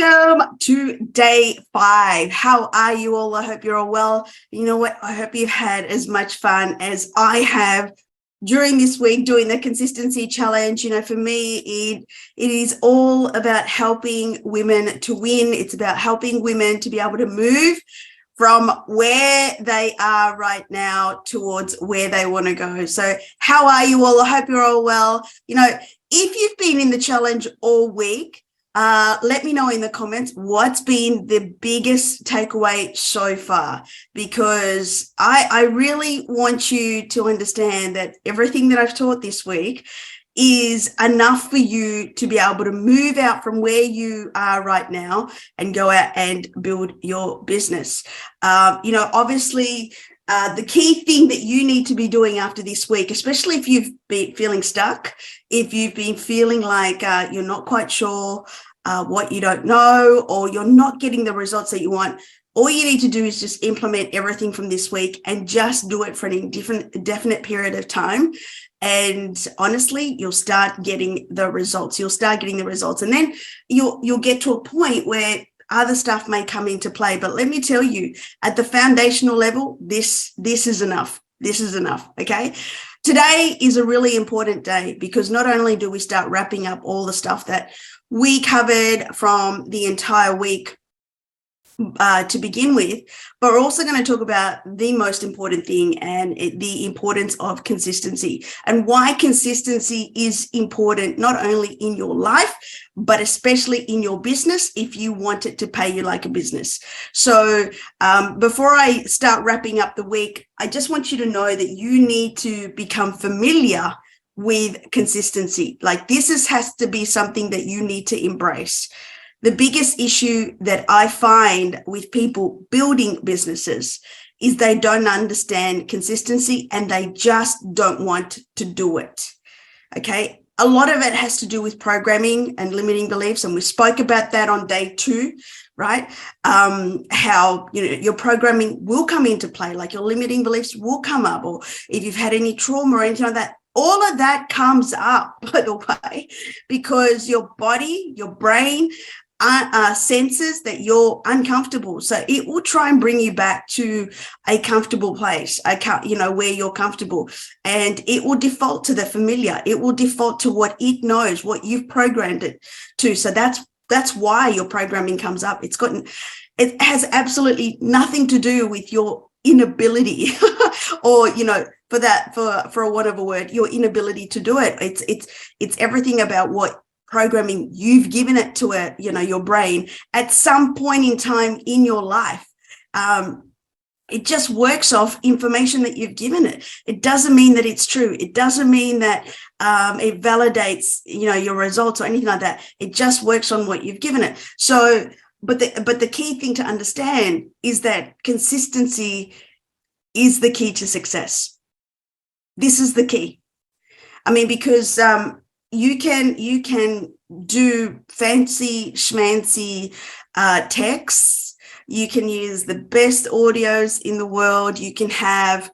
Welcome to day 5. How are you all? I hope you're all well. You know what? I hope you've had as much fun as I have during this week doing the consistency challenge. You know, for me, it is all about helping women to win. It's about helping women to be able to move from where they are right now towards where they want to go. So how are you all? I hope you're all well. You know, if you've been in the challenge all week, let me know in the comments what's been the biggest takeaway so far, because I really want you to understand that everything that I've taught this week is enough for you to be able to move out from where you are right now and go out and build your business. You know, obviously, the key thing that you need to be doing after this week, especially if you've been feeling stuck, if you've been feeling like you're not quite sure what you don't know, or you're not getting the results that you want, all you need to do is just implement everything from this week and just do it for an indefinite period of time. And honestly, you'll start getting the results. And then you'll get to a point where other stuff may come into play. But let me tell you, at the foundational level, this is enough. This is enough. Okay. Today is a really important day, because not only do we start wrapping up all the stuff that we covered from the entire week to begin with, but we're also going to talk about the most important thing, and the importance of consistency, and why consistency is important, not only in your life, but especially in your business, if you want it to pay you like a business. So before I start wrapping up the week, I just want you to know that you need to become familiar with consistency. Like, has to be something that you need to embrace. The biggest issue that I find with people building businesses is they don't understand consistency, and they just don't want to do it. Okay. A lot of it has to do with programming and limiting beliefs. And we spoke about that on day 2, right? How, you know, your programming will come into play, like your limiting beliefs will come up, or if you've had any trauma or anything like that. All of that comes up, by the way, because your body, your brain, senses that you're uncomfortable. So it will try and bring you back to a comfortable place, where you're comfortable, and it will default to the familiar. It will default to what it knows, what you've programmed it to. So that's why your programming comes up. It has absolutely nothing to do with your inability or, you know, for a want of a word, your inability to do it. It's everything about what programming you've given it to it, you know, your brain at some point in time in your life. It just works off information that you've given it. It doesn't mean that it's true. It doesn't mean that it validates, you know, your results or anything like that. It just works on what you've given it. So, but the key thing to understand is that consistency is the key to success. This is the key. I mean, because you can do fancy schmancy texts. You can use the best audios in the world. You can have,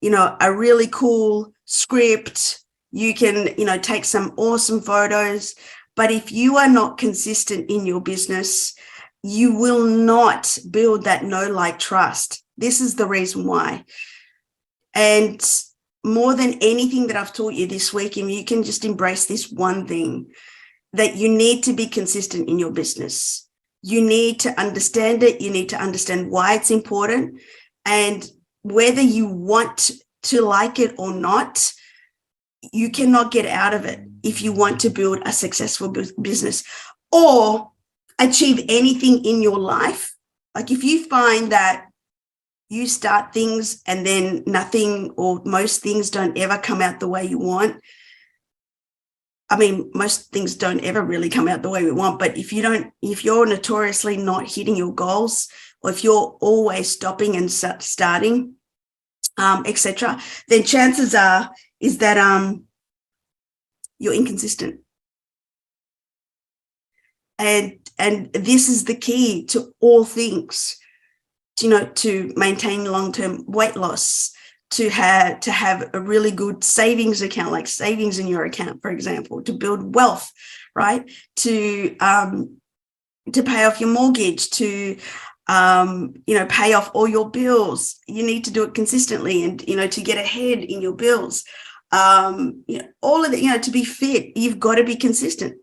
you know, a really cool script. You can, you know, take some awesome photos. But if you are not consistent in your business, you will not build that know, like, trust. This is the reason why. And more than anything that I've taught you this week, if you can just embrace this one thing, that you need to be consistent in your business. You need to understand it. You need to understand why it's important, and whether you want to like it or not, you cannot get out of it if you want to build a successful business or achieve anything in your life. Like, if you find that you start things and then nothing or most things don't ever come out the way you want. I mean, most things don't ever really come out the way we want, but if you're notoriously not hitting your goals, or if you're always stopping and starting, etc., then chances are is that you're inconsistent. And this is the key to all things. You know, to maintain long-term weight loss, to have a really good savings account, like savings in your account, for example, to build wealth, right? To to pay off your mortgage, to pay off all your bills. You need to do it consistently, and to get ahead in your bills. All of that. To be fit, you've got to be consistent.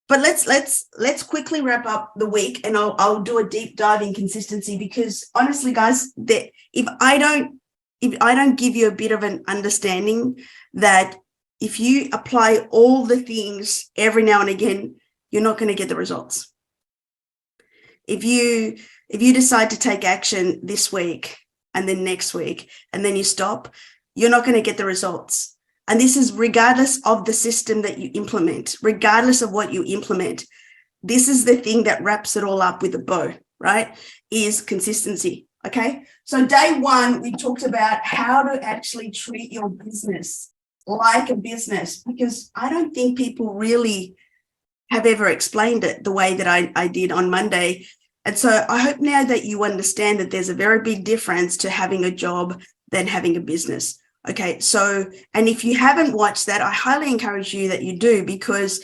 But let's quickly wrap up the week, and I'll do a deep dive in consistency, because honestly, guys, that if I don't give you a bit of an understanding that if you apply all the things every now and again, you're not going to get the results. If you decide to take action this week and then next week and then you stop, you're not going to get the results. And this is regardless of the system that you implement, regardless of what you implement. This is the thing that wraps it all up with a bow, right? Is consistency. Okay. So day one, we talked about how to actually treat your business like a business, because I don't think people really have ever explained it the way that I did on Monday. And so I hope now that you understand that there's a very big difference to having a job than having a business. Okay. So, and if you haven't watched that, I highly encourage you that you do, because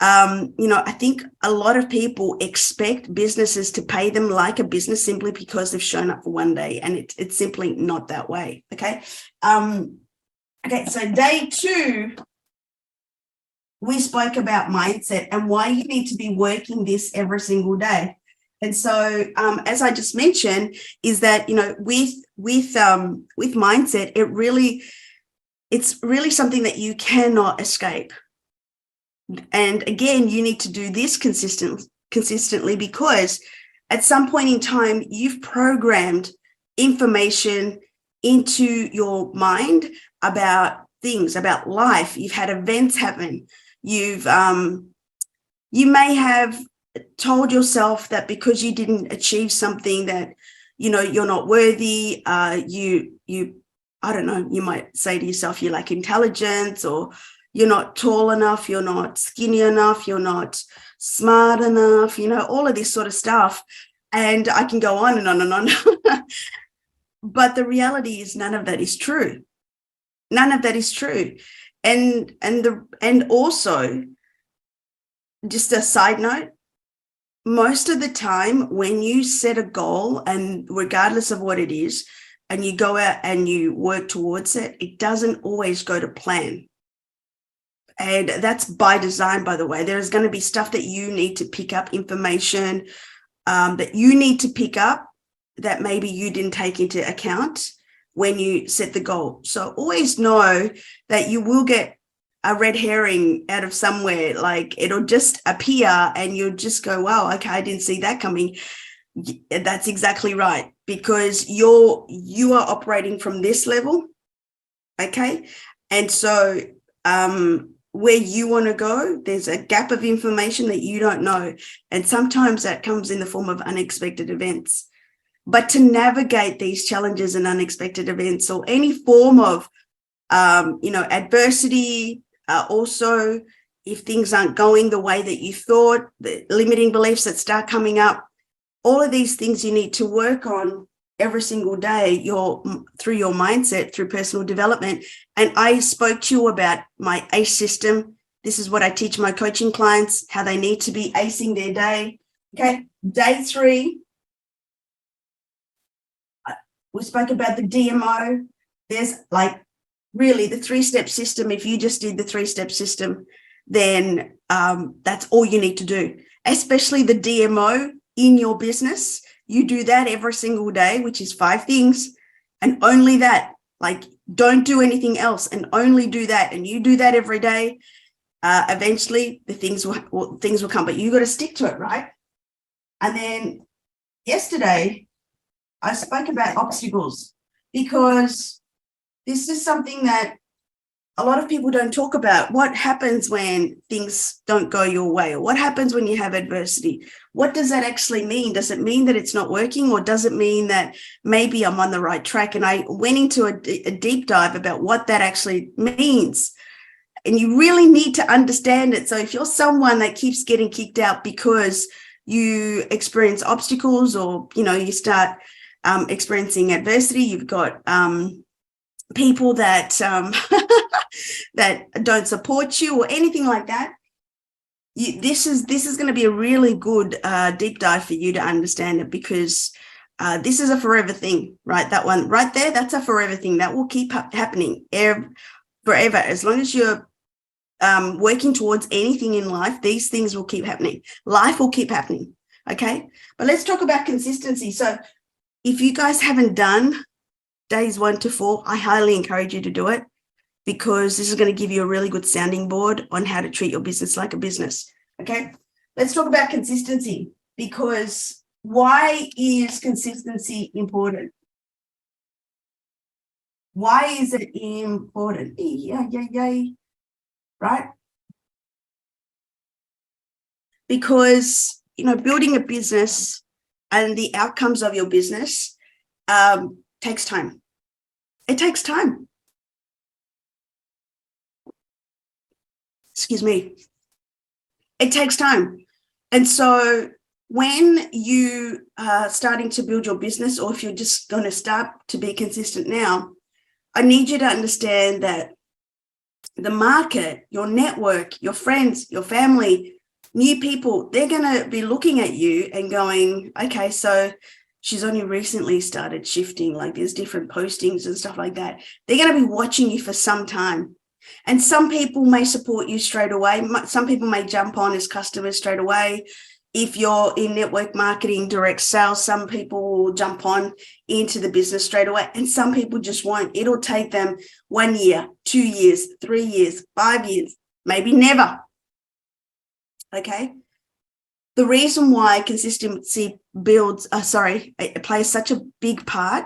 I think a lot of people expect businesses to pay them like a business simply because they've shown up for one day, and it's simply not that way. Okay. Okay. So day two, we spoke about mindset and why you need to be working this every single day. And so, as I just mentioned, is that, with mindset, it's really something that you cannot escape. And again, you need to do this consistently, because at some point in time, you've programmed information into your mind about things, about life. You've had events happen. You may have told yourself that because you didn't achieve something that, you're not worthy. I don't know, you might say to yourself, you lack intelligence, or you're not tall enough, you're not skinny enough, you're not smart enough, all of this sort of stuff. And I can go on and on and on. But the reality is none of that is true. None of that is true. And also, just a side note, most of the time when you set a goal, and regardless of what it is, and you go out and you work towards it, it doesn't always go to plan. And that's by design, by the way. There is going to be stuff that you need to pick up, information that you need to pick up that maybe you didn't take into account when you set the goal. So always know that you will get a red herring out of somewhere. Like, it'll just appear and you'll just go, wow, okay, I didn't see that coming. That's exactly right, because you are operating from this level. Okay. And so where you want to go, there's a gap of information that you don't know. And sometimes that comes in the form of unexpected events. But to navigate these challenges and unexpected events, or any form of, adversity, also, if things aren't going the way that you thought, the limiting beliefs that start coming up, all of these things you need to work on every single day, through your mindset, through personal development. And I spoke to you about my ACE system. This is what I teach my coaching clients, how they need to be acing their day. Okay. Day 3, we spoke about the DMO. There's really the 3-step system. If you just did the 3-step system, then that's all you need to do, especially the DMO in your business. You do that every single day, which is 5 things, and only that. Don't do anything else, and only do that. And you do that every day. Eventually, the things will come, but you got to stick to it, right? And then yesterday, I spoke about obstacles, because this is something that a lot of people don't talk about. What happens when things don't go your way? Or what happens when you have adversity? What does that actually mean? Does it mean that it's not working, or does it mean that maybe I'm on the right track? And I went into a deep dive about what that actually means. And you really need to understand it. So if you're someone that keeps getting kicked out because you experience obstacles, or, you start experiencing adversity, you've got people that that don't support you, or anything like that, this is going to be a really good deep dive for you to understand it, because this is a forever thing, right? That one right there, that's a forever thing that will keep happening forever. As long as you're working towards anything in life, these things will keep happening. Life will keep happening. Okay. But let's talk about consistency. So if you guys haven't done days 1 to 4, I highly encourage you to do it, because this is going to give you a really good sounding board on how to treat your business like a business. Okay. Let's talk about consistency, because why is consistency important? Why is it important? Right? Because, building a business and the outcomes of your business takes time. It takes time. Excuse me. It takes time. And so when you are starting to build your business, or if you're just going to start to be consistent now, I need you to understand that the market, your network, your friends, your family, new people, they're going to be looking at you and going, okay, so she's only recently started shifting, like there's different postings and stuff like that. They're going to be watching you for some time. And some people may support you straight away. Some people may jump on as customers straight away. If you're in network marketing, direct sales, some people will jump on into the business straight away, and some people just won't. It'll take them 1 year, 2 years, 3 years, 5 years, maybe never. Okay. The reason why consistency it plays such a big part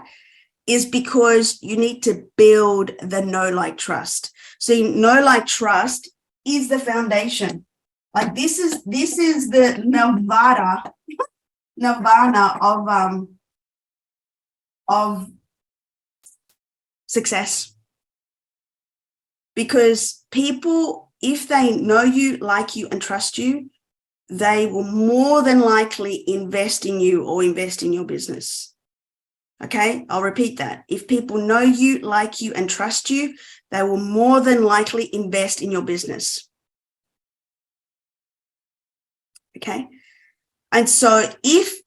is because you need to build the know, like, trust. So know, like, trust is the foundation. Like this is the nirvana of success. Because people, if they know you, like you, and trust you, they will more than likely invest in you or invest in your business. Okay, I'll repeat that. If people know you, like you, and trust you, they will more than likely invest in your business. Okay, and so if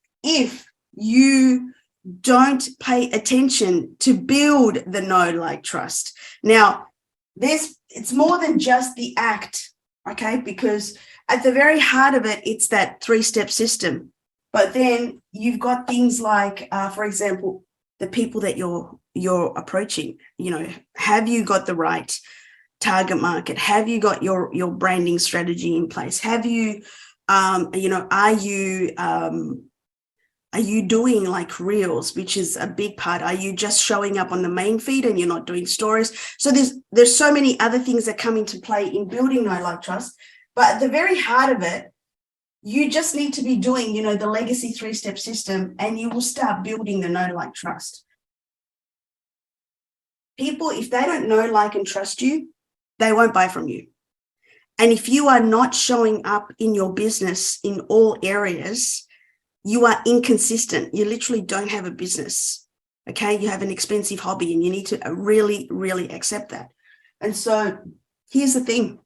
you don't pay attention to build the know, like, trust, now it's more than just the act. Okay, because at the very heart of it, it's that 3-step system. But then you've got things like, for example, the people that you're approaching. Have you got the right target market? Have you got your branding strategy in place? Have you, are you doing like reels, which is a big part? Are you just showing up on the main feed and you're not doing stories? So there's so many other things that come into play in building know, like, trust. But at the very heart of it, you just need to be doing, the legacy 3-step system, and you will start building the know, like, trust. People, if they don't know, like, and trust you, they won't buy from you. And if you are not showing up in your business in all areas, you are inconsistent. You literally don't have a business. Okay. You have an expensive hobby, and you need to really, really accept that. And so here's the thing,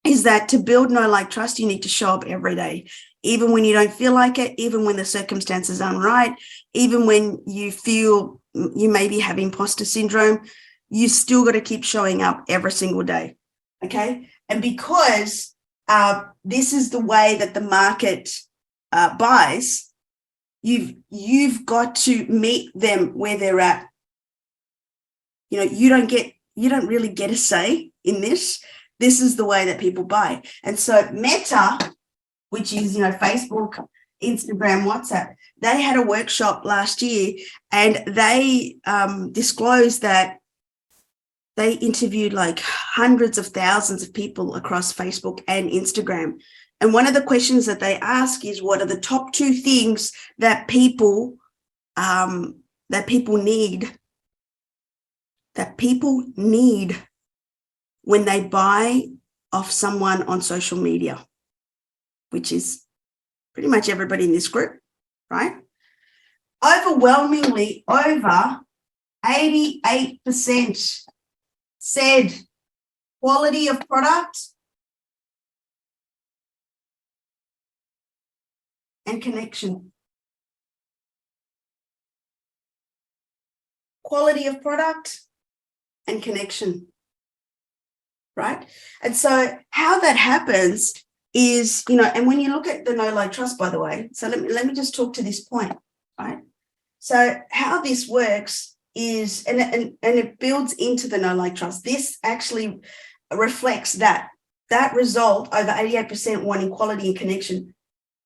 is that to build know, like, trust, you need to show up every day, even when you don't feel like it, even when the circumstances aren't right, even when you feel you maybe have imposter syndrome, you still got to keep showing up every single day. Okay. And because this is the way that the market buys, you've got to meet them where they're at. You don't really get a say in this. This is the way that people buy. And so Meta, which is, Facebook, Instagram, WhatsApp, they had a workshop last year, and they disclosed that they interviewed like hundreds of thousands of people across Facebook and Instagram. And one of the questions that they ask is, what are the top 2 things that people need when they buy off someone on social media, which is pretty much everybody in this group, right? Overwhelmingly, over 88% said quality of product, and connection. Quality of product and connection, right? And so how that happens is, and when you look at the know, like, trust, by the way, so let me just talk to this point, right? So how this works is, and it builds into the know, like, trust. This actually reflects that result over 88% wanting quality and connection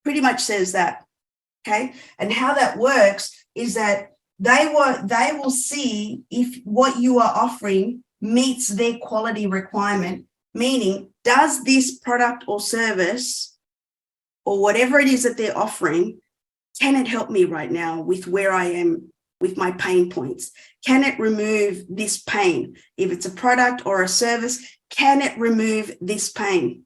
pretty much says that, okay? And how that works is that they will see if what you are offering meets their quality requirement, meaning does this product or service or whatever it is that they're offering, can it help me right now with where I am with my pain points? Can it remove this pain? If it's a product or a service, can it remove this pain?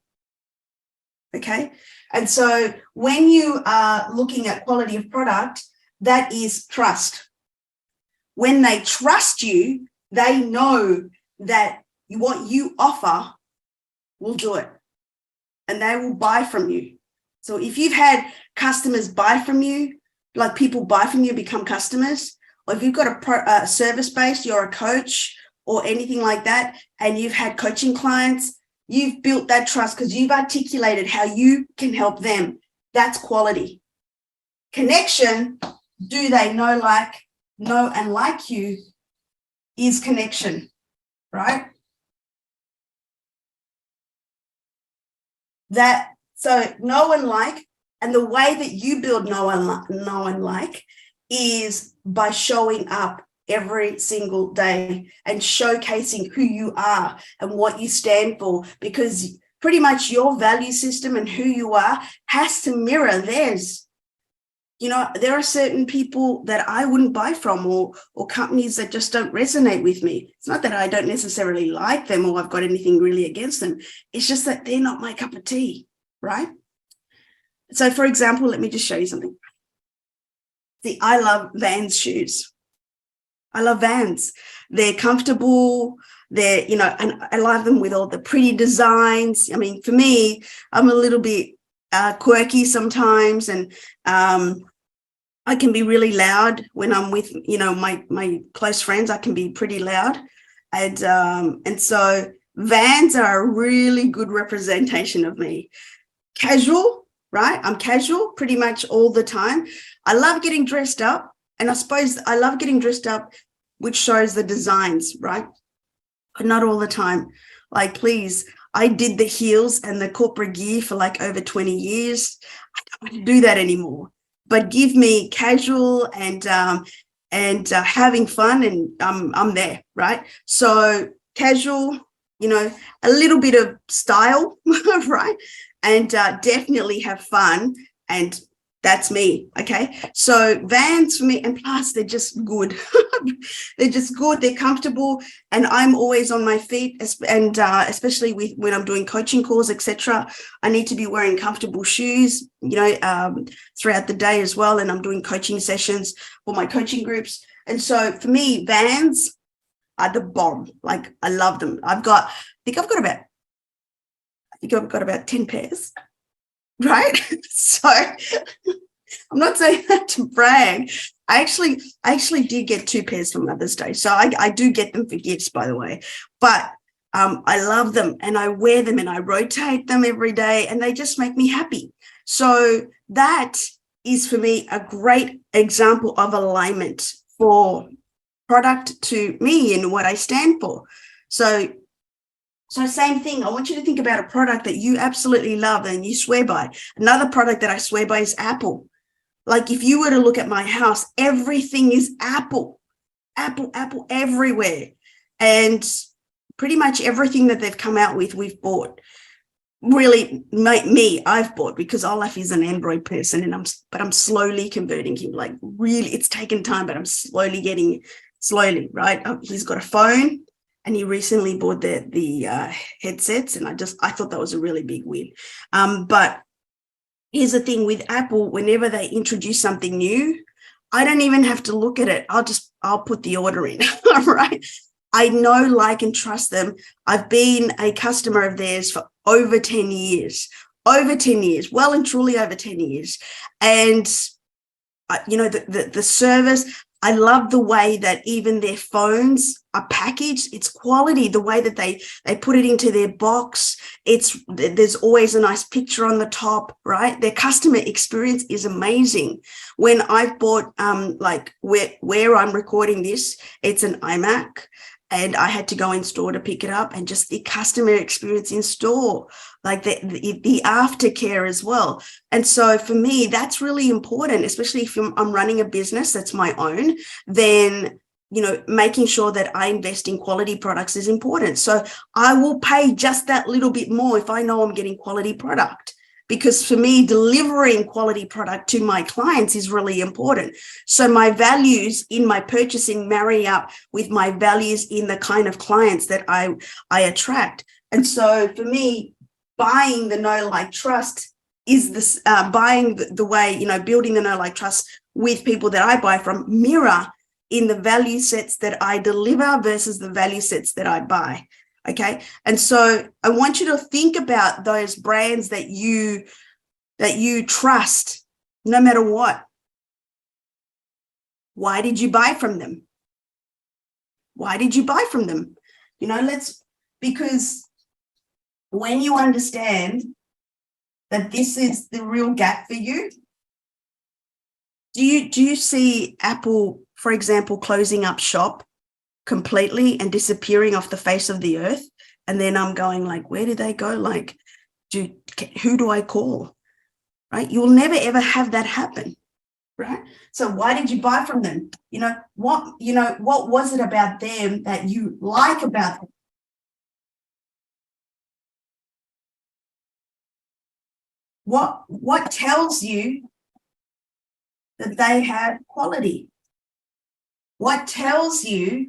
Okay. And so when you are looking at quality of product, that is trust. When they trust you, they know that what you offer will do it and they will buy from you. So if you've had customers buy from you, like people buy from you, become customers, or if you've got a service base, you're a coach or anything like that, and you've had coaching clients, you've built that trust because you've articulated how you can help them. That's quality. Connection, do they know and like you, is connection, right? So know and like, and the way that you build know and like is by showing up every single day and showcasing who you are and what you stand for, because pretty much your value system and who you are has to mirror theirs. There are certain people that I wouldn't buy from or companies that just don't resonate with me. It's not that I don't necessarily like them or I've got anything really against them. It's just that they're not my cup of tea, right? So, for example, let me just show you something. See, I love Vans shoes. I love Vans. They're comfortable. And I love them with all the pretty designs. I mean, for me, I'm a little bit quirky sometimes, and I can be really loud when I'm with, my close friends. I can be pretty loud. And so Vans are a really good representation of me. Casual, right? I'm casual pretty much all the time. I love getting dressed up. And I suppose I love getting dressed up, which shows the designs, right? But not all the time. Like, please, I did the heels and the corporate gear for like over 20 years. I don't want to do that anymore. But give me casual and having fun, and I'm there, right? So casual, a little bit of style, right? And definitely have fun, and that's me, okay? So Vans for me, and plus they're just good. They're just good, they're comfortable, and I'm always on my feet, and especially when I'm doing coaching calls, etc. I need to be wearing comfortable shoes, throughout the day as well, and I'm doing coaching sessions for my coaching groups. And so for me, Vans are the bomb. Like, I love them. I think I've got about 10 pairs. Right? So I'm not saying that to brag. I actually did get 2 pairs for Mother's Day. So I do get them for gifts, by the way. But I love them and I wear them and I rotate them every day and they just make me happy. So that is for me a great example of alignment for product to me and what I stand for. So same thing. I want you to think about a product that you absolutely love and you swear by. Another product that I swear by is Apple. Like, if you were to look at my house, everything is Apple everywhere. And pretty much everything that they've come out with, we've bought. Really, I've bought, because Olaf is an Android person, and I'm slowly converting him. Like, really, it's taken time, but I'm slowly, right? He's got a phone. And he recently bought the headsets, and I thought that was a really big win. But here's the thing with Apple: whenever they introduce something new, I don't even have to look at it. I'll put the order in. All right. I know, like, and trust them. I've been a customer of theirs for over 10 years. over 10 years, well and truly over 10 years. And, the service, I love the way that even their phones are packaged. It's quality, the way that they put it into their box. There's always a nice picture on the top, right? Their customer experience is amazing. When I've bought, where I'm recording this, it's an iMac, and I had to go in store to pick it up, and just the customer experience in store, like the aftercare as well. And so for me, that's really important, especially if I'm running a business that's my own, then, making sure that I invest in quality products is important. So I will pay just that little bit more if I know I'm getting quality product, because for me, delivering quality product to my clients is really important. So my values in my purchasing marry up with my values in the kind of clients that I attract. And so for me, buying the know, like, trust is this, buying the way, building the know, like, trust with people that I buy from mirror in the value sets that I deliver versus the value sets that I buy. Okay. And so I want you to think about those brands that you trust, no matter what. Why did you buy from them? Why did you buy from them? Because when you understand that this is the real gap for you, do you see Apple, for example, closing up shop completely and disappearing off the face of the earth? And then I'm going, like, where did they go? Like, who do I call? Right? You'll never ever have that happen. Right? So why did you buy from them? What was it about them that you like about them? What tells you that they have quality? What tells you,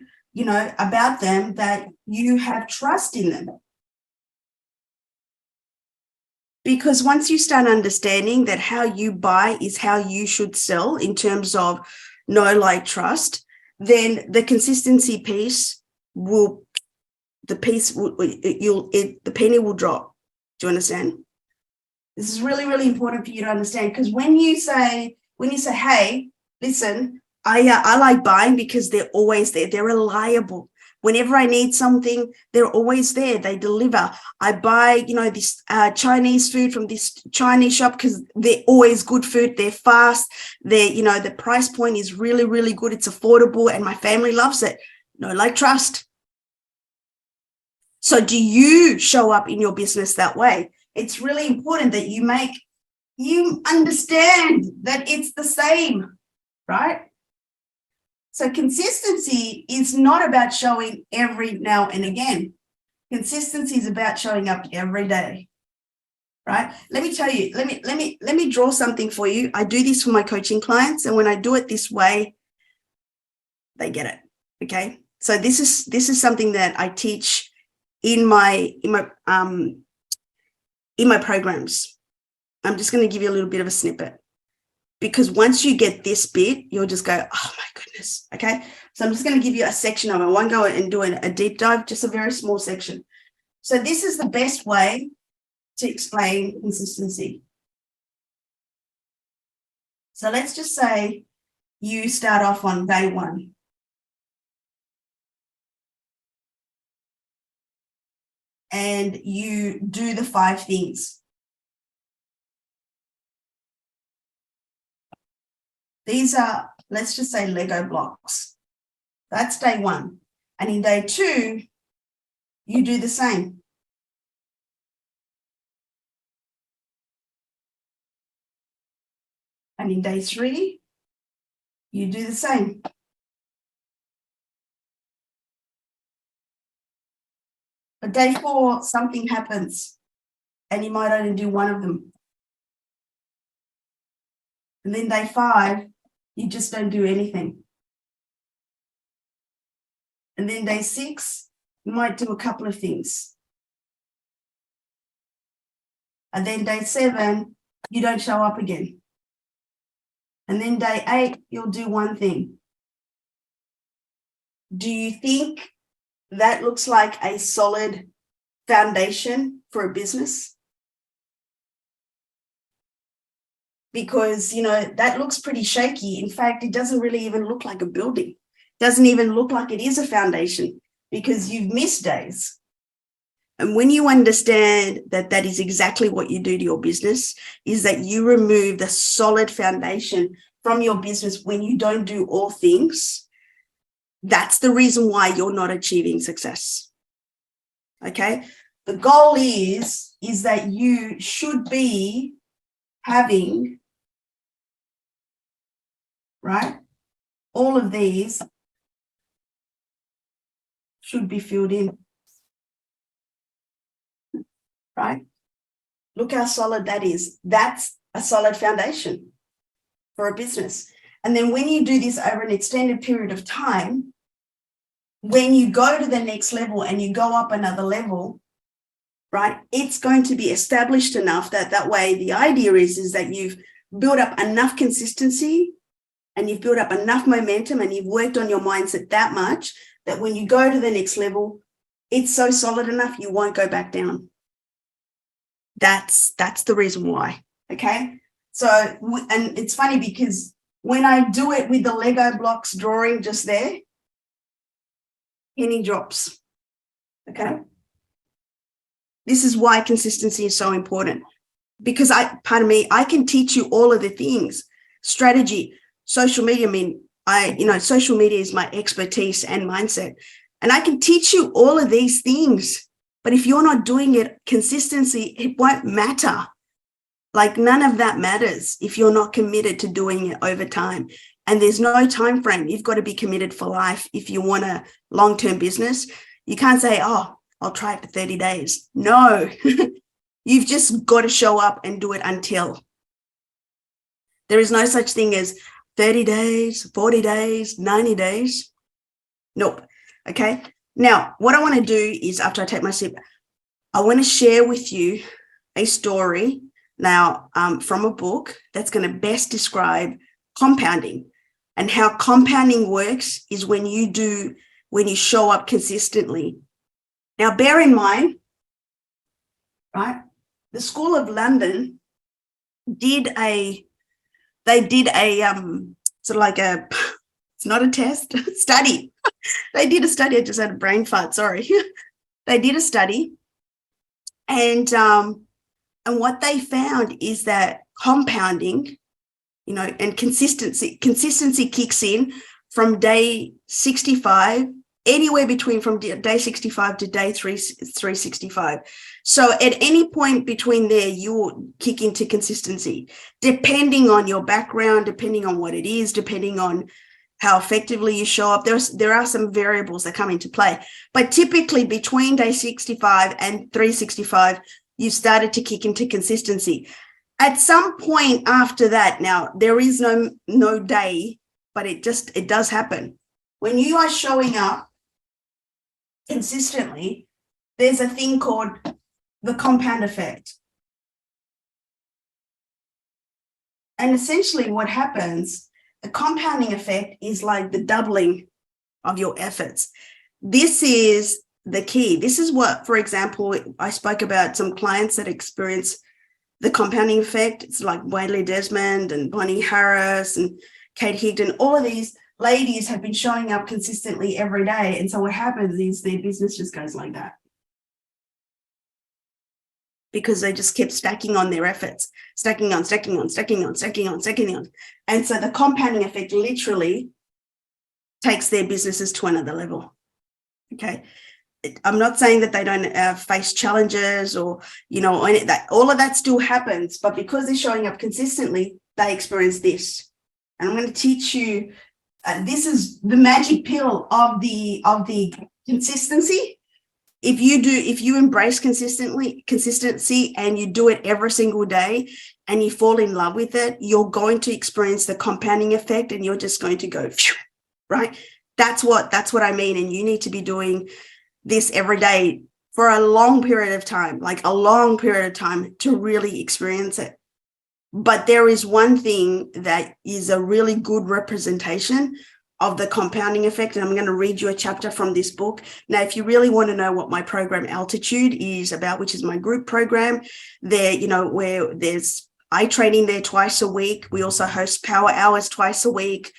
about them that you have trust in them? Because once you start understanding that how you buy is how you should sell in terms of know, like, trust, then the consistency piece the penny will drop. Do you understand? This is really, really important for you to understand, because when you say, hey, listen, I like buying because they're always there. They're reliable. Whenever I need something, they're always there. They deliver. I buy, this Chinese food from this Chinese shop because they're always good food. They're fast. The price point is really, really good. It's affordable, and my family loves it. No, like, trust. So do you show up in your business that way? It's really important that you understand that it's the same, right? So consistency is not about showing every now and again. Consistency is about showing up every day, right? Let me tell you, let me draw something for you. I do this for my coaching clients, and when I do it this way, they get it. Okay. So this is something that I teach in my programs. I'm just going to give you a little bit of a snippet, because once you get this bit, you'll just go, oh my goodness. Okay. So I'm just going to give you a section of it. I won't go and do a deep dive, just a very small section. So this is the best way to explain consistency. So let's just say you start off on day one. And you do the 5 things. These are, let's just say, Lego blocks. That's day one. And in day 2, you do the same. And in day 3, you do the same. But day 4, something happens, and you might only do one of them. And then day 5, you just don't do anything. And then day 6, you might do a couple of things. And then day 7, you don't show up again. And then day 8, you'll do one thing. Do you think that looks like a solid foundation for a business? because, that looks pretty shaky. In fact, it doesn't really even look like a building. Doesn't even look like it is a foundation because you've missed days. And when you understand that that is exactly what you do to your business, is that you remove the solid foundation from your business when you don't do all things, that's the reason why you're not achieving success. Okay? The goal is that you should be having, right? All of these should be filled in, right? Look how solid that is. That's a solid foundation for a business. And then when you do this over an extended period of time, when you go to the next level and you go up another level, right, it's going to be established enough that way the idea is that you've built up enough consistency and you've built up enough momentum and you've worked on your mindset that much that when you go to the next level, it's so solid enough you won't go back down. That's the reason why. Okay. So, and it's funny because when I do it with the Lego blocks drawing just there, penny drops. Okay. This is why consistency is so important, because I can teach you all of the things, strategy, social media. Social media is my expertise and mindset, and I can teach you all of these things. But if you're not doing it consistently, it won't matter. Like none of that matters if you're not committed to doing it over time. And there's no time frame. You've got to be committed for life. If you want a long-term business, you can't say, oh, I'll try it for 30 days. No, you've just got to show up and do it until. There is no such thing as 30 days, 40 days, 90 days. Nope. Okay. Now, what I want to do is after I take my sip, I want to share with you a story now from a book that's going to best describe compounding. And how compounding works is when you show up consistently. Now, bear in mind, right, the School of London did a sort of like it's not a test, study. They did a study. I just had a brain fart, sorry. They did a study, and what they found is that compounding, and consistency kicks in from day 65, anywhere between from day 65 to day 365. So at any point between there, you'll kick into consistency, depending on your background, depending on what it is, depending on how effectively you show up. There are some variables that come into play, but typically between day 65 and 365, you started to kick into consistency. At some point after that, now there is no day, but it does happen. When you are showing up consistently, there's a thing called the compound effect. And essentially what happens, the compounding effect is like the doubling of your efforts. This is the key. This is what, for example, I spoke about some clients that experience the compounding effect. It's like Whaley Desmond and Bonnie Harris and Kate Higdon. All of these ladies have been showing up consistently every day. And so what happens is their business just goes like that, because they just kept stacking on their efforts, stacking on. And so the compounding effect literally takes their businesses to another level. Okay. I'm not saying that they don't face challenges or, that all of that still happens, but because they're showing up consistently, they experience this. And I'm going to teach you, this is the magic pill of the consistency. If you embrace consistency and you do it every single day and you fall in love with it, you're going to experience the compounding effect and you're just going to go, right? That's what I mean. And you need to be doing this every day for a long period of time, to really experience it. But there is one thing that is a really good representation of the compounding effect. And I'm going to read you a chapter from this book. Now, if you really want to know what my program Altitude is about, which is my group program, there, where I train in there twice a week. We also host power hours twice a week.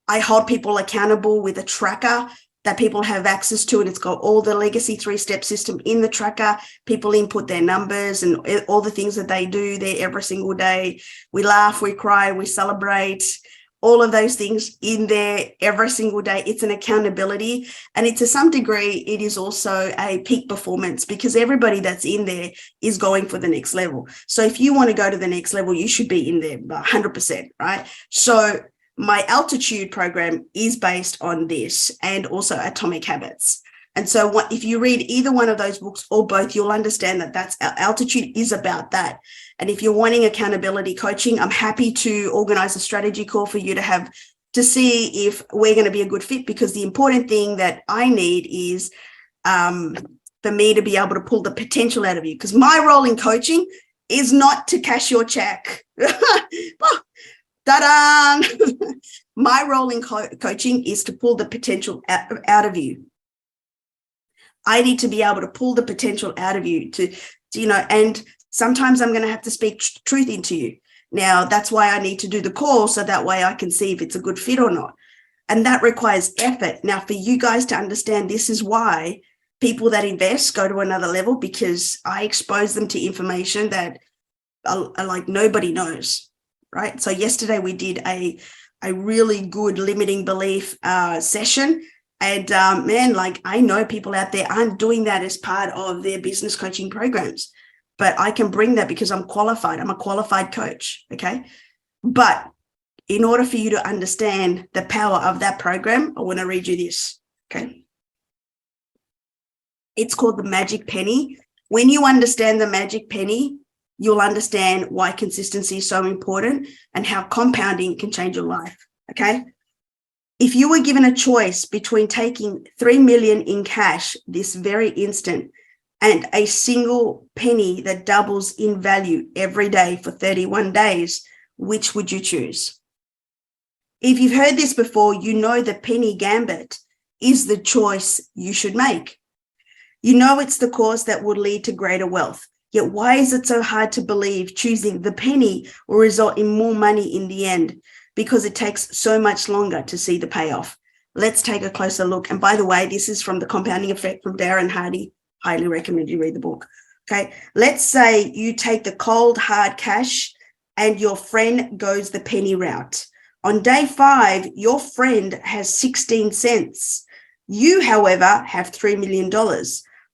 I hold people accountable with a tracker that people have access to, and it's got all the legacy 3-step system in the tracker. People input their numbers and all the things that they do there every single day. We laugh, we cry, we celebrate, all of those things in there every single day. It's an accountability, and to some degree, it is also a peak performance, because everybody that's in there is going for the next level. So if you want to go to the next level, you should be in there 100%, right? So my altitude program is based on this, and also Atomic Habits. And so if you read either one of those books or both, you'll understand that altitude is about that. And if you're wanting accountability coaching, I'm happy to organize a strategy call for you to see if we're going to be a good fit, because the important thing that I need is for me to be able to pull the potential out of you, because my role in coaching is not to cash your check. Ta-da! My role in coaching is to pull the potential out of you. I need to be able to pull the potential out of you to and sometimes I'm going to have to speak truth into you. Now, that's why I need to do the call, so that way I can see if it's a good fit or not. And that requires effort. Now, for you guys to understand, this is why people that invest go to another level, because I expose them to information that like nobody knows, right? So yesterday we did a really good limiting belief session. And I know people out there aren't doing that as part of their business coaching programs, but I can bring that because I'm qualified. I'm a qualified coach, okay? But in order for you to understand the power of that program, I want to read you this, okay? It's called the Magic Penny. When you understand the Magic Penny, you'll understand why consistency is so important and how compounding can change your life, okay? If you were given a choice between taking 3 million in cash this very instant and a single penny that doubles in value every day for 31 days, which would you choose? If you've heard this before, you know the penny gambit is the choice you should make. You know it's the course that will lead to greater wealth. Yet why is it so hard to believe choosing the penny will result in more money in the end? Because it takes so much longer to see the payoff. Let's take a closer look. And by the way, this is from The Compounding Effect from Darren Hardy. Highly recommend you read the book. Okay. Let's say you take the cold, hard cash and your friend goes the penny route. On day 5, your friend has 16 cents. You, however, have $3 million.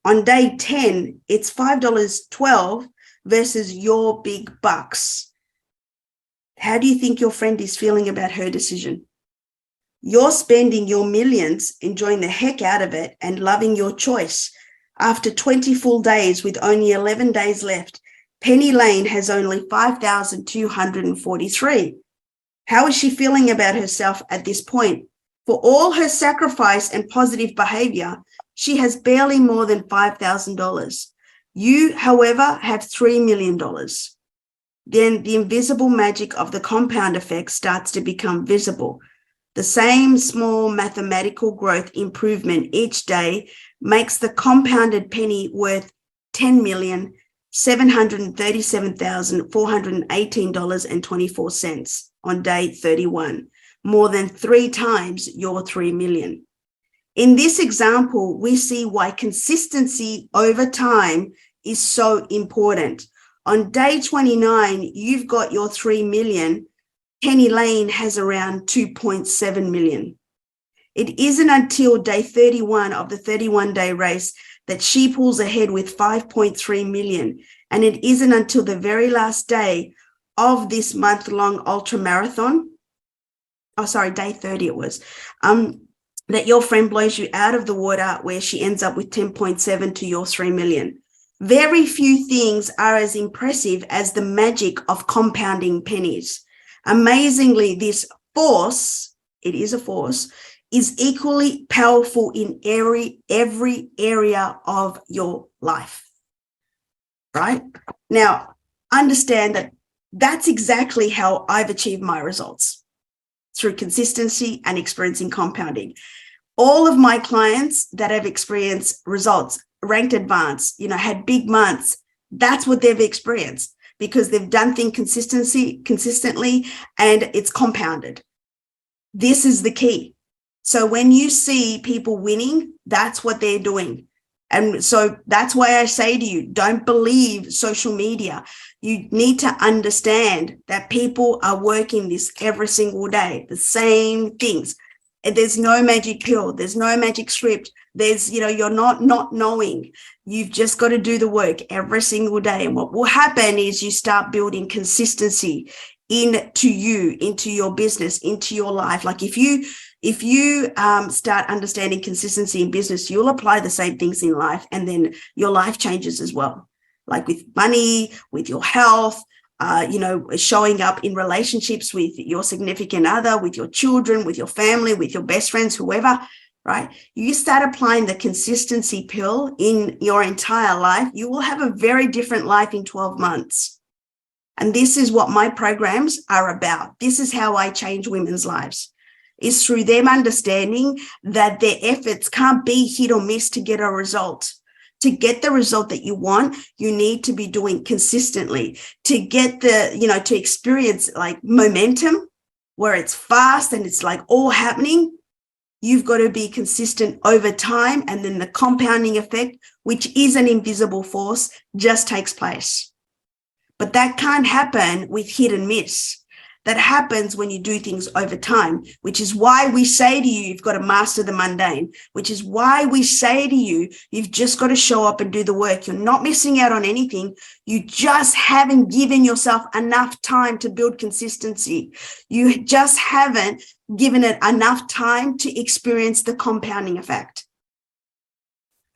On day 10, it's $5.12 versus your big bucks. How do you think your friend is feeling about her decision? You're spending your millions, enjoying the heck out of it and loving your choice. After 20 full days with only 11 days left, Penny Lane has only 5,243. How is she feeling about herself at this point? For all her sacrifice and positive behavior, she has barely more than $5,000. You, however, have $3 million. Then the invisible magic of the compound effect starts to become visible. The same small mathematical growth improvement each day makes the compounded penny worth $10,737,418.24 on day 31, more than 3 times your 3 million. In this example, we see why consistency over time is so important. On day 29, you've got your 3 million. Penny Lane has around 2.7 million. It isn't until day 31 of the 31-day race that she pulls ahead with 5.3 million. And it isn't until the very last day of this month-long ultra marathon, day 30 it was, that your friend blows you out of the water, where she ends up with 10.7 to your 3 million. Very few things are as impressive as the magic of compounding pennies. Amazingly, this force, it is a force, is equally powerful in every area of your life, right? Now, understand that that's exactly how I've achieved my results, through consistency and experiencing compounding. All of my clients that have experienced results, ranked advanced, had big months, that's what they've experienced. because they've done things consistently, and it's compounded. This is the key. So when you see people winning, that's what they're doing. And so that's why I say to you, don't believe social media. You need to understand that people are working this every single day, the same things. There's no magic pill. There's no magic script. There's, you're not knowing. You've just got to do the work every single day. And what will happen is you start building consistency into you, into your business, into your life. Like if you start understanding consistency in business, you'll apply the same things in life, and then your life changes as well. Like with money, with your health, showing up in relationships with your significant other, with your children, with your family, with your best friends, whoever, right? You start applying the consistency pill in your entire life, you will have a very different life in 12 months. And this is what my programs are about. This is how I change women's lives, is through them understanding that their efforts can't be hit or miss to get a result. To get the result that you want, you need to be doing consistently. To get to experience like momentum where it's fast and it's like all happening, you've got to be consistent over time. And then the compounding effect, which is an invisible force, just takes place. But that can't happen with hit and miss. That happens when you do things over time, which is why we say to you, you've got to master the mundane, which is why we say to you, you've just got to show up and do the work. You're not missing out on anything. You just haven't given yourself enough time to build consistency. You just haven't given it enough time to experience the compounding effect.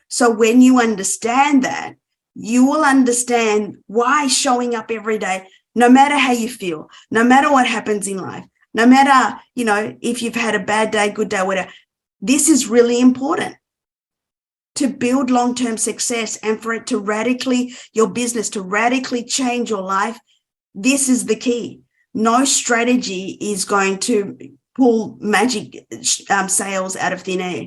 So when you understand that, you will understand why showing up every day, no matter how you feel, no matter what happens in life, no matter, if you've had a bad day, good day, whatever, this is really important to build long-term success and for it to your business to radically change your life. This is the key. No strategy is going to pull magic sales out of thin air.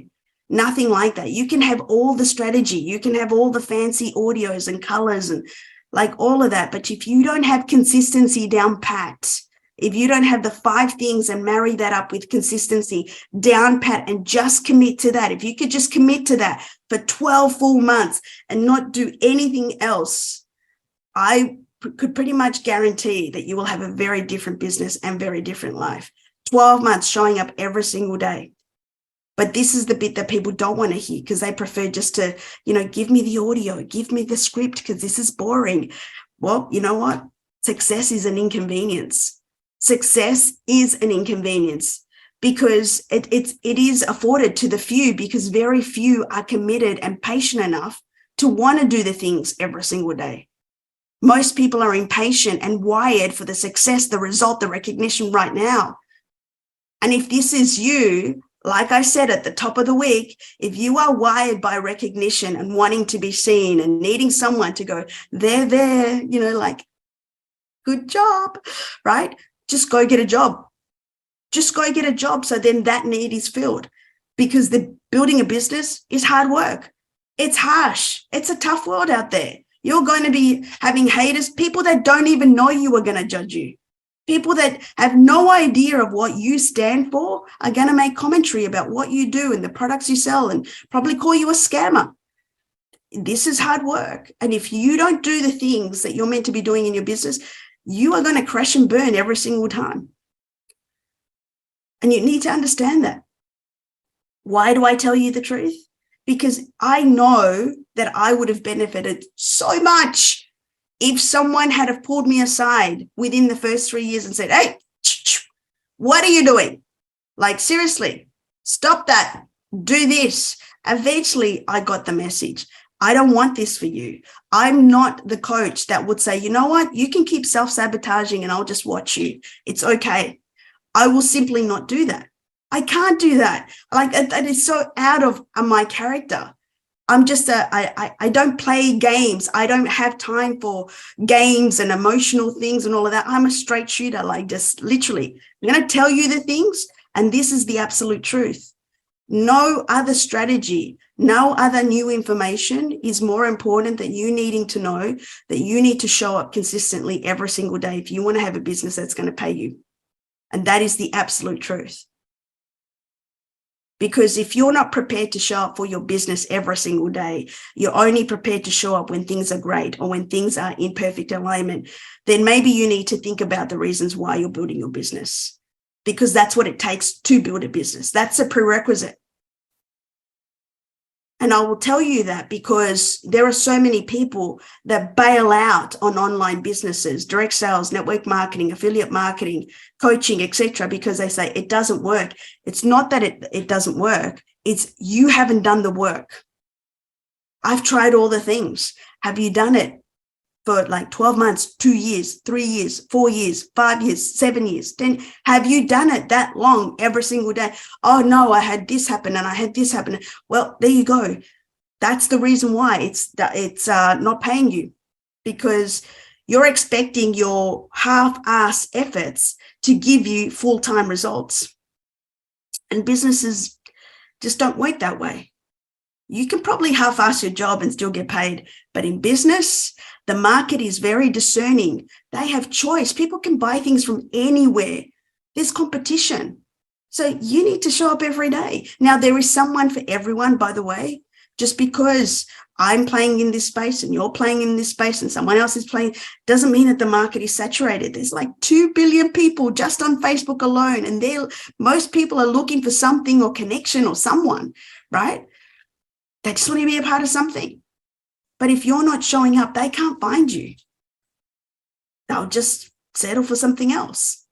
Nothing like that. You can have all the strategy. You can have all the fancy audios and colors and like all of that. But if you don't have consistency down pat, if you don't have the 5 things and marry that up with consistency down pat and just commit to that, if you could just commit to that for 12 full months and not do anything else, I could pretty much guarantee that you will have a very different business and very different life. 12 months showing up every single day. But this is the bit that people don't want to hear because they prefer just to, give me the audio, give me the script because this is boring. Well, you know what? Success is an inconvenience. Success is an inconvenience because it is afforded to the few because very few are committed and patient enough to want to do the things every single day. Most people are impatient and wired for the success, the result, the recognition right now. And if this is you, like I said at the top of the week, if you are wired by recognition and wanting to be seen and needing someone to go, they're there, good job, right? Just go get a job. Just go get a job. So then that need is filled because building a business is hard work. It's harsh. It's a tough world out there. You're going to be having haters, people that don't even know you are going to judge you. People that have no idea of what you stand for are going to make commentary about what you do and the products you sell and probably call you a scammer. This is hard work. And if you don't do the things that you're meant to be doing in your business, you are going to crash and burn every single time. And you need to understand that. Why do I tell you the truth? Because I know that I would have benefited so much if someone had have pulled me aside within the first 3 years and said, hey, what are you doing? Like, seriously, stop that. Do this. Eventually, I got the message. I don't want this for you. I'm not the coach that would say, you know what? You can keep self-sabotaging and I'll just watch you. It's okay. I will simply not do that. I can't do that. Like, that is so out of my character. I'm just I don't play games. I don't have time for games and emotional things and all of that. I'm a straight shooter, like just literally. I'm going to tell you the things, and this is the absolute truth. No other strategy, no other new information is more important than you needing to know that you need to show up consistently every single day if you want to have a business that's going to pay you. And that is the absolute truth. Because if you're not prepared to show up for your business every single day, you're only prepared to show up when things are great or when things are in perfect alignment, then maybe you need to think about the reasons why you're building your business, because that's what it takes to build a business. That's a prerequisite. And I will tell you that because there are so many people that bail out on online businesses, direct sales, network marketing, affiliate marketing, coaching, etc., because they say it doesn't work. It's not that it doesn't work. It's you haven't done the work. I've tried all the things. Have you done it for like 12 months, 2 years, 3 years, 4 years, 5 years, 7 years, 10? Have you done it that long every single day? Oh, no, I had this happen and I had this happen. Well, there you go. That's the reason why it's not paying you, because you're expecting your half-ass efforts to give you full-time results. And businesses just don't work that way. You can probably half-ass your job and still get paid. But in business, the market is very discerning. They have choice. People can buy things from anywhere. There's competition. So you need to show up every day. Now, there is someone for everyone, by the way. Just because I'm playing in this space and you're playing in this space and someone else is playing doesn't mean that the market is saturated. There's like 2 billion people just on Facebook alone, and most people are looking for something or connection or someone, right? They just want to be a part of something. But if you're not showing up, they can't find you. They'll just settle for something else.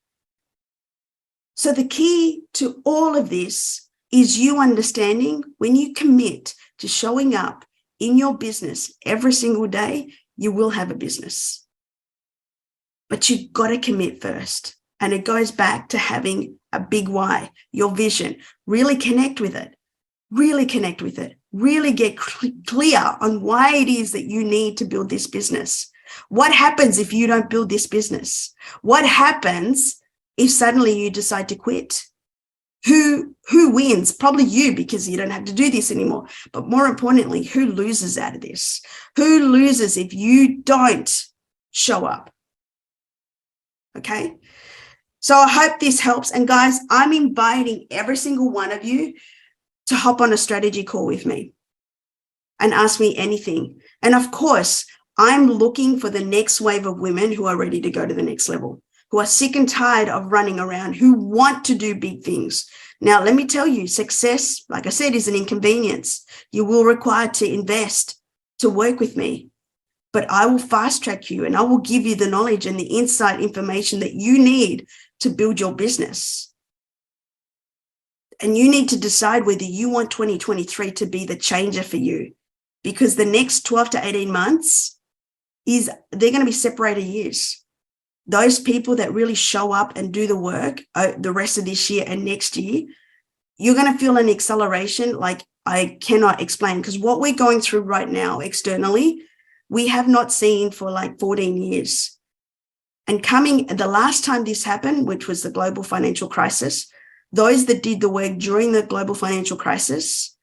So the key to all of this is you understanding when you commit to showing up in your business every single day, you will have a business. But you've got to commit first. And it goes back to having a big why, your vision. Really connect with it. Really connect with it. Really get clear on why it is that you need to build this business. What happens if you don't build this business? What happens if suddenly you decide to quit? Who wins? Probably you, because you don't have to do this anymore. But more importantly, who loses out of this? Who loses if you don't show up? Okay. So I hope this helps. And guys, I'm inviting every single one of you to hop on a strategy call with me and ask me anything. And of course, I'm looking for the next wave of women who are ready to go to the next level, who are sick and tired of running around, who want to do big things. Now, let me tell you, success, like I said, is an inconvenience. You will require to invest to work with me, but I will fast track you and I will give you the knowledge and the insight information that you need to build your business. And you need to decide whether you want 2023 to be the changer for you, because the next 12 to 18 months they're going to be separated years. Those people that really show up and do the work the rest of this year and next year, you're going to feel an acceleration like I cannot explain, because what we're going through right now externally, we have not seen for like 14 years. And the last time this happened, which was the global financial crisis, those that did the work during the global financial crisis,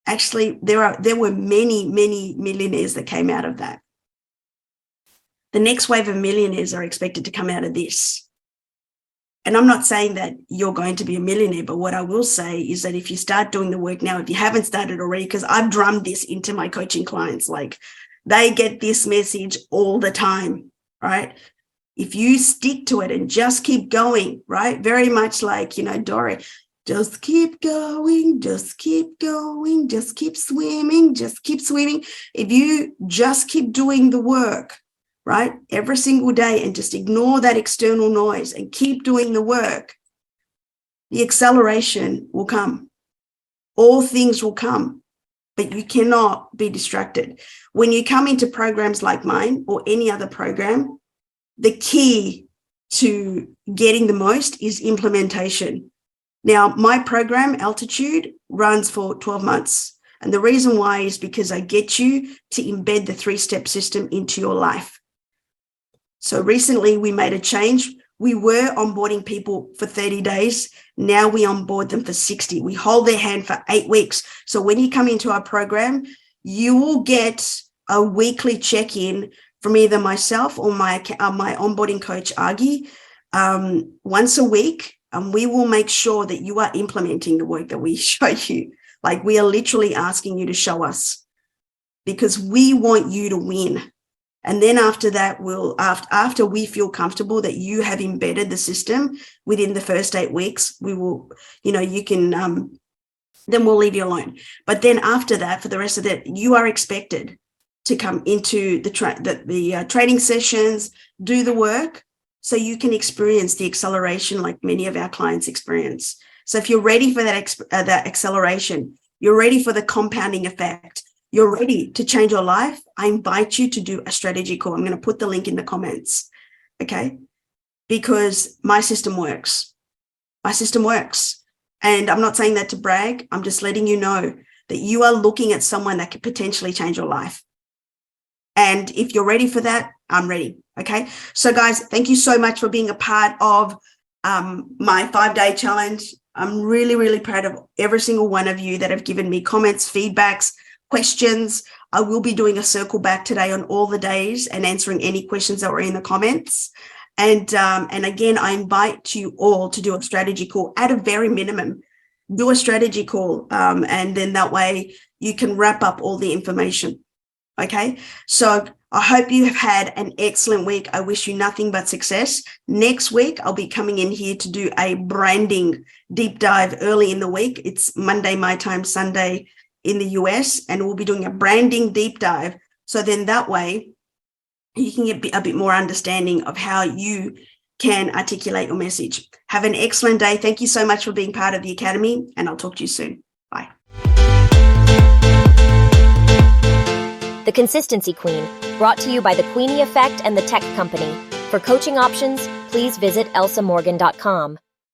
actually, there were many, many millionaires that came out of that. The next wave of millionaires are expected to come out of this. And I'm not saying that you're going to be a millionaire, but what I will say is that if you start doing the work now, if you haven't started already, because I've drummed this into my coaching clients, like they get this message all the time, right? If you stick to it and just keep going, right? Very much like, Dory, just keep going, just keep going, just keep swimming, just keep swimming. If you just keep doing the work, right, every single day and just ignore that external noise and keep doing the work, the acceleration will come. All things will come, but you cannot be distracted. When you come into programs like mine or any other program, the key to getting the most is implementation. Now, my program, Altitude, runs for 12 months. And the reason why is because I get you to embed the 3-step system into your life. So recently we made a change We were onboarding people for 30 days. Now we onboard them for 60. We hold their hand for 8 weeks. So when you come into our program, you will get a weekly check-in from either myself or my onboarding coach, Agi, once a week. And we will make sure that you are implementing the work that we show you. Like, we are literally asking you to show us, because we want you to win. And then after that, after we feel comfortable that you have embedded the system within the first 8 weeks, we will, you can, then we'll leave you alone. But then after that, for the rest of that, you are expected to come into the training sessions, do the work, so you can experience the acceleration like many of our clients experience. So if you're ready for that acceleration, you're ready for the compounding effect, you're ready to change your life, I invite you to do a strategy call. I'm going to put the link in the comments, okay? Because my system works. My system works. And I'm not saying that to brag. I'm just letting you know that you are looking at someone that could potentially change your life. And if you're ready for that, I'm ready, okay? So guys, thank you so much for being a part of my 5-day challenge. I'm really, really proud of every single one of you that have given me comments, feedbacks, questions. I will be doing a circle back today on all the days and answering any questions that were in the comments. And again, I invite you all to do a strategy call at a very minimum. Do a strategy call, and then that way you can wrap up all the information. Okay, so I hope you have had an excellent week. I wish you nothing but success. Next week, I'll be coming in here to do a branding deep dive early in the week. It's Monday, my time, Sunday in the US, and we'll be doing a branding deep dive. So then that way you can get a bit more understanding of how you can articulate your message. Have an excellent day. Thank you so much for being part of the Academy, and I'll talk to you soon. Bye. The Consistency Queen, brought to you by the Queenie Effect and the Tech Company. For coaching options, please visit elsamorgan.com.